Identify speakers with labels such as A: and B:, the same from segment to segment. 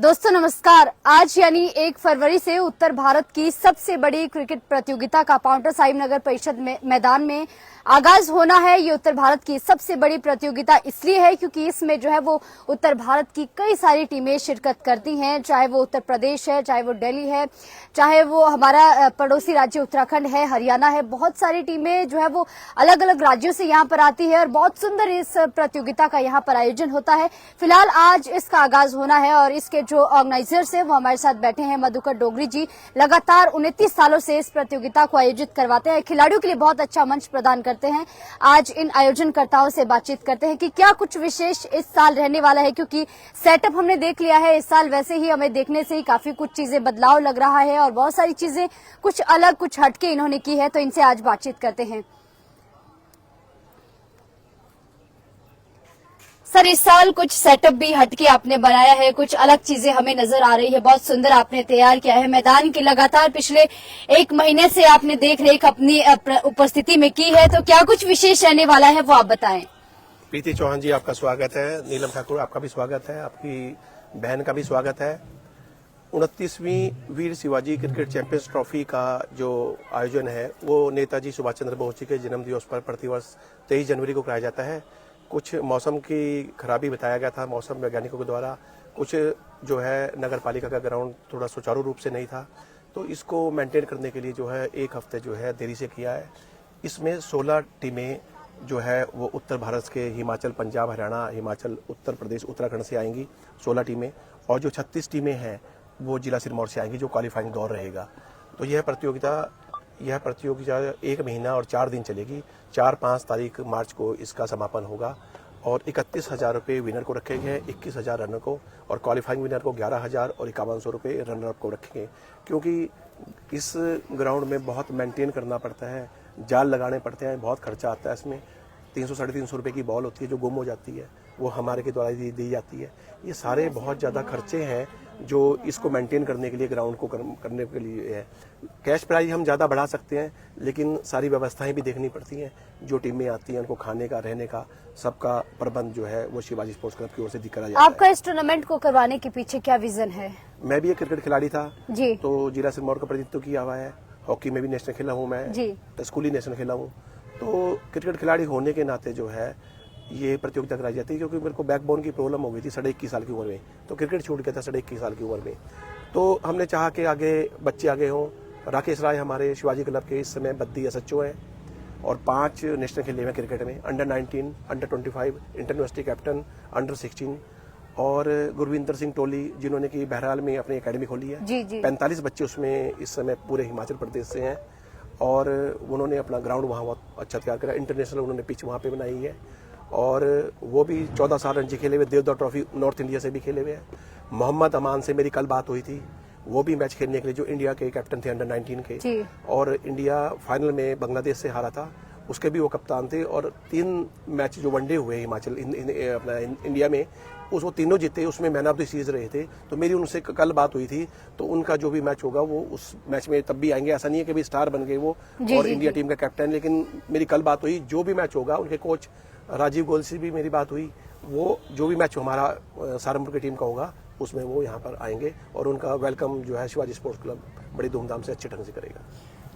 A: दोस्तों नमस्कार। आज यानी 1 फरवरी से उत्तर भारत की सबसे बड़ी क्रिकेट प्रतियोगिता का पाउंटा साहिब नगर परिषद मैदान में आगाज होना है। ये उत्तर भारत की सबसे बड़ी प्रतियोगिता इसलिए है क्योंकि इसमें जो है वो उत्तर भारत की कई सारी टीमें शिरकत करती हैं, चाहे वो उत्तर प्रदेश है, चाहे वो दिल्ली है, चाहे वो हमारा पड़ोसी राज्य उत्तराखंड है, हरियाणा है। बहुत सारी टीमें जो है वो अलग अलग राज्यों से यहाँ पर आती है और बहुत सुंदर इस प्रतियोगिता का यहाँ पर आयोजन होता है। फिलहाल आज इसका आगाज होना है और इसके जो ऑर्गेनाइजर्स है वो हमारे साथ बैठे हैं। मधुकर डोगरी जी लगातार 29 सालों से इस प्रतियोगिता को आयोजित करवाते हैं, खिलाड़ियों के लिए बहुत अच्छा मंच प्रदान करते हैं। आज इन आयोजनकर्ताओं से बातचीत करते हैं कि क्या कुछ विशेष इस साल रहने वाला है, क्योंकि सेटअप हमने देख लिया है इस साल, वैसे ही हमें देखने से ही काफी कुछ चीजें बदलाव लग रहा है और बहुत सारी चीजें कुछ अलग कुछ हटके इन्होंने की है, तो इनसे आज बातचीत करते हैं। सर, इस साल कुछ सेटअप भी हटके आपने बनाया है, कुछ अलग चीजें हमें नजर आ रही है, बहुत सुंदर आपने तैयार किया है। मैदान की लगातार पिछले 1 महीने से आपने देख रेख अपनी उपस्थिति में की है, तो क्या कुछ विशेष रहने वाला है वो आप बताएं।
B: प्रीति चौहान जी, आपका स्वागत है। नीलम ठाकुर, आपका भी स्वागत है। आपकी बहन का भी स्वागत है। 29वीं वीर शिवाजी क्रिकेट चैंपियंस ट्रॉफी का जो आयोजन है वो नेताजी सुभाष चंद्र बोस जी के जन्म दिवस पर प्रतिवर्ष 23 जनवरी को कराया जाता है। कुछ मौसम की खराबी बताया गया था मौसम वैज्ञानिकों के द्वारा, कुछ जो है नगर पालिका का ग्राउंड थोड़ा सुचारू रूप से नहीं था, तो इसको मेंटेन करने के लिए जो है 1 हफ्ते जो है देरी से किया है। इसमें 16 टीमें जो है वो उत्तर भारत के हिमाचल, पंजाब, हरियाणा, हिमाचल, उत्तर प्रदेश, उत्तराखंड से आएंगी 16 टीमें, और जो 36 टीमें हैं वो जिला सिरमौर से आएंगी, जो क्वालिफाइंग दौर रहेगा। तो यह प्रतियोगिता 1 महीना और 4 दिन चलेगी। 4-5 तारीख मार्च को इसका समापन होगा और 31,000 रुपये विनर को रखेंगे, 21,000 रनर को, और क्वालिफाइंग विनर को 11,000 और 5100 रुपये रनर अप को रखेंगे। क्योंकि इस ग्राउंड में बहुत मेंटेन करना पड़ता है, जाल लगाने पड़ते हैं, बहुत खर्चा आता है इसमें। 300-350 रुपये की बॉल होती है जो गुम हो जाती है, वो हमारे के द्वारा दी जाती है। ये सारे बहुत ज़्यादा खर्चे हैं जो इसको मेंटेन करने के लिए, ग्राउंड को करने के लिए है। कैश प्राइज हम ज़्यादा बढ़ा सकते हैं, लेकिन सारी व्यवस्थाएं भी देखनी पड़ती हैं। जो टीमें आती हैं उनको खाने का, रहने का, सबका प्रबंध जो है वो शिवाजी स्पोर्ट्स क्लब की ओर से करा जाता है।
A: आपका इस टूर्नामेंट को करवाने के पीछे क्या विजन है?
B: मैं भी एक क्रिकेट खिलाड़ी था
A: जी,
B: तो जिला सिरमौर का प्रतिनिधित्व किया हुआ है। हॉकी में भी नेशनल खेला हूँ मैं
A: जी,
B: स्कूली नेशनल खेला हूँ। तो क्रिकेट खिलाड़ी होने के नाते जो है ये प्रतियोगिता कराई जाती है, क्योंकि मेरे को बैकबोन की प्रॉब्लम हो गई थी 21.5 साल की उम्र में, तो क्रिकेट छूट गया था 21.5 साल की उम्र में। तो हमने चाहा कि आगे बच्चे आगे हों। राकेश राय हमारे शिवाजी क्लब के इस समय बद्दी एसएचओ हैं और 5 नेशनल खेले हुए क्रिकेट में, under 19, under 25, inter university captain, under 16, और गुरविंदर सिंह टोली जिन्होंने की बहरहाल में अपनी एकेडमी खोली है।
A: जी, जी।
B: 45 बच्चे उसमें इस समय पूरे हिमाचल प्रदेश से हैं और उन्होंने अपना ग्राउंड वहाँ बहुत अच्छा तैयार करा। इंटरनेशनल उन्होंने पिच वहाँ पे बनाई है और वो भी 14 साल रणजी खेले हुए, देवदा ट्रॉफी नॉर्थ इंडिया से भी खेले हुए हैं। मोहम्मद अमान से मेरी कल बात हुई थी, वो भी मैच खेलने के लिए, जो इंडिया के कैप्टन थे अंडर 19 के
A: जी।
B: और इंडिया फाइनल में बांग्लादेश से हारा था, उसके भी वो कप्तान थे। और 3 मैच जो वनडे हुए हिमाचल अपना इंडिया में, वो तीनों जीते, उसमें मैन ऑफ द सीरीज रहे थे। तो मेरी उनसे कल बात हुई थी, तो उनका जो भी मैच होगा वो उस मैच में तब भी आएंगे। ऐसा नहीं है कि भी स्टार बन गए वो और इंडिया टीम का कैप्टन, लेकिन मेरी कल बात हुई, जो भी मैच होगा उनके कोच राजीव गोयल से भी मेरी बात हुई, वो जो भी मैच हमारा सहारनपुर की टीम का होगा उसमें वो यहाँ पर आएंगे और उनका वेलकम जो है शिवाजी स्पोर्ट्स क्लब बड़ी धूमधाम से अच्छे ढंग से करेगा।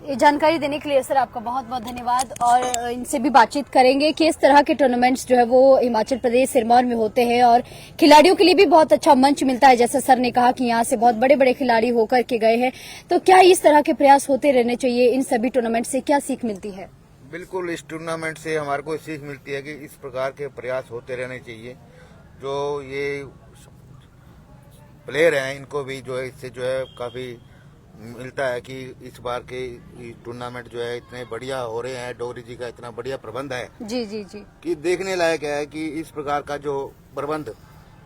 A: ये जानकारी देने के लिए सर आपका बहुत बहुत धन्यवाद। और इनसे भी बातचीत करेंगे कि इस तरह के टूर्नामेंट्स जो है वो हिमाचल प्रदेश सिरमौर में होते हैं और खिलाड़ियों के लिए भी बहुत अच्छा मंच मिलता है। जैसे सर ने कहा कि यहाँ से बहुत बड़े बड़े खिलाड़ी होकर के गए हैं, तो क्या इस तरह के प्रयास होते रहने चाहिए? इन सभी टूर्नामेंट से क्या सीख मिलती है?
C: बिल्कुल, इस टूर्नामेंट से हमारे को सीख मिलती है कि इस प्रकार के प्रयास होते रहने चाहिए। जो ये प्लेयर हैं इनको भी जो है इससे जो है काफी मिलता है कि इस बार के टूर्नामेंट जो है इतने बढ़िया हो रहे हैं। डोगरी जी का इतना बढ़िया प्रबंध है
A: जी, जी, जी,
C: कि देखने लायक है कि इस प्रकार का जो प्रबंध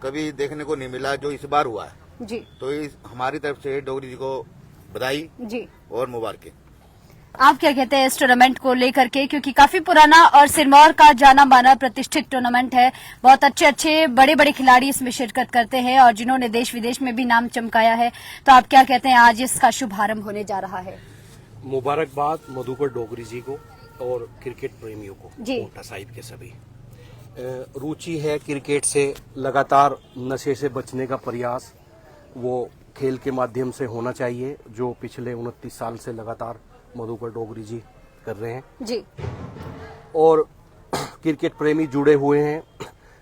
C: कभी देखने को नहीं मिला जो इस बार हुआ है
A: जी।
C: तो इस हमारी तरफ से डोगरी जी को बधाई
A: जी।
C: और मुबारकें।
A: आप क्या कहते हैं इस टूर्नामेंट को लेकर के, क्योंकि काफी पुराना और सिरमौर का जाना माना प्रतिष्ठित टूर्नामेंट है, बहुत अच्छे बड़े बड़े खिलाड़ी इसमें शिरकत करते हैं और जिन्होंने देश विदेश में भी नाम चमकाया है, तो आप क्या कहते हैं आज इसका शुभारंभ होने जा रहा है?
D: मुबारकबाद मधुकर डोगरी जी को और क्रिकेट प्रेमियों को,
A: पाउंटा
D: साहिब के सभी। रुचि है क्रिकेट से, लगातार नशे से बचने का प्रयास, वो खेल के माध्यम से होना चाहिए, जो पिछले 29 साल से लगातार मधुकर डोगरी जी कर रहे हैं।
A: जी
D: और क्रिकेट प्रेमी जुड़े हुए हैं।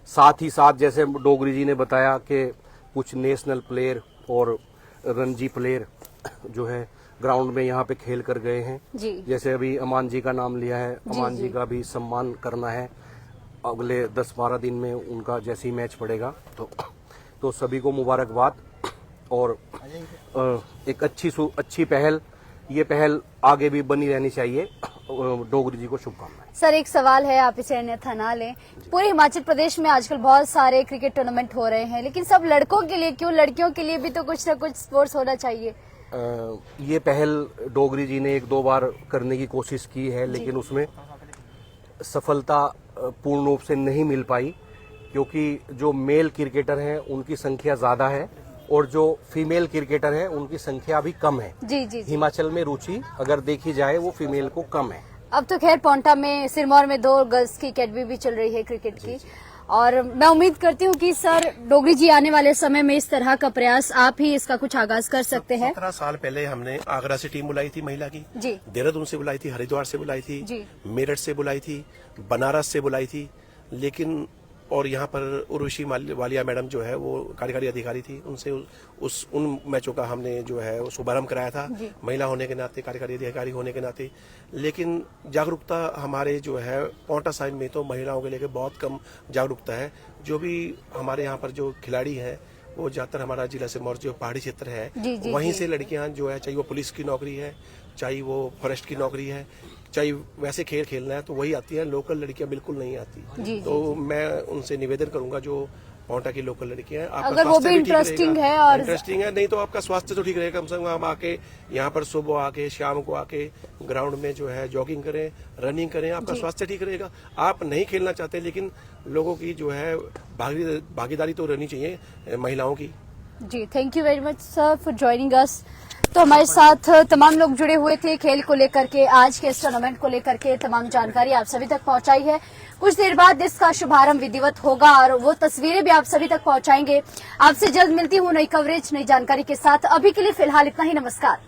D: साथ ही साथ जैसे डोगरी जी ने बताया कि कुछ नेशनल प्लेयर और रणजी प्लेयर जो है ग्राउंड में यहाँ पे खेल कर गए हैं।
A: जी
D: जैसे अभी अमान जी का नाम लिया है, अमान जी का भी सम्मान करना है। अगले 10-12 दिन में उनका जैसे ही मैच पड़ेगा तो सभी को मुबारकबाद। और एक अच्छी पहल, ये पहल आगे भी बनी रहनी चाहिए। डोगरी जी को शुभकामनाएं।
A: सर, एक सवाल है, आप इसे अन्यथा ना लें। पूरे हिमाचल प्रदेश में आजकल बहुत सारे क्रिकेट टूर्नामेंट हो रहे हैं, लेकिन सब लड़कों के लिए क्यों? लड़कियों के लिए भी तो कुछ ना कुछ स्पोर्ट्स होना चाहिए।
D: ये पहल डोगरी जी ने 1-2 बार करने की कोशिश की है, लेकिन उसमें सफलता पूर्ण रूप से नहीं मिल पाई, क्योंकि जो मेल क्रिकेटर हैं उनकी संख्या ज्यादा है और जो फीमेल क्रिकेटर हैं उनकी संख्या भी कम है।
A: जी जी जी।
D: हिमाचल में रुचि अगर देखी जाए वो फीमेल को कम है।
A: अब तो खैर पोंटा में, सिरमौर में 2 गर्ल्स की अकेडमी भी चल रही है क्रिकेट की। और मैं उम्मीद करती हूँ कि सर डोगरी जी आने वाले समय में इस तरह का प्रयास आप ही इसका कुछ आगाज कर सकते हैं।
B: 17 साल पहले हमने आगरा से टीम बुलाई थी महिला की,
A: जी
B: देहरादून से बुलाई थी, हरिद्वार से बुलाई थी,
A: जी।
B: मेरठ से बुलाई थी, बनारस से बुलाई थी, लेकिन और यहाँ पर उर्वशी वालिया मैडम जो है वो कार्यकारी अधिकारी थी, उनसे उन मैचों का हमने जो है वो शुभारंभ कराया था महिला होने के नाते, कार्यकारी अधिकारी होने के नाते। लेकिन जागरूकता हमारे जो है पोंटा साहिब में तो महिलाओं के लेकर बहुत कम जागरूकता है। जो भी हमारे यहाँ पर जो खिलाड़ी हैं वो ज्यादातर हमारा जिला सिरमौर जो पहाड़ी क्षेत्र है वहीं से लड़कियां जो है, चाहे वो पुलिस की नौकरी है, चाहे वो फॉरेस्ट की नौकरी है, चाहे वैसे खेल खेलना है तो वही आती है। लोकल लड़कियां बिल्कुल नहीं आती। तो मैं उनसे निवेदन करूंगा जो पोंटा की लोकल लड़कियां हैं, आपका
A: अगर वो भी इंटरेस्टिंग है और
B: इंटरेस्टिंग है, नहीं तो आपका स्वास्थ्य तो ठीक रहेगा। कम से कम आप आके यहाँ पर सुबह आके शाम को आके ग्राउंड में जो है जॉगिंग करें, रनिंग करें, आपका स्वास्थ्य ठीक रहेगा। आप नहीं खेलना चाहते, लेकिन लोगों की जो है भागीदारी तो रहनी चाहिए महिलाओं की।
A: जी, thank you very much sir for joining us. तो हमारे साथ तमाम लोग जुड़े हुए थे खेल को लेकर के, आज के इस टूर्नामेंट को लेकर के तमाम जानकारी आप सभी तक पहुंचाई है। कुछ देर बाद इसका शुभारंभ विधिवत होगा और वो तस्वीरें भी आप सभी तक पहुंचाएंगे। आपसे जल्द मिलती हूँ नई कवरेज, नई जानकारी के साथ। अभी के लिए फिलहाल इतना ही। नमस्कार।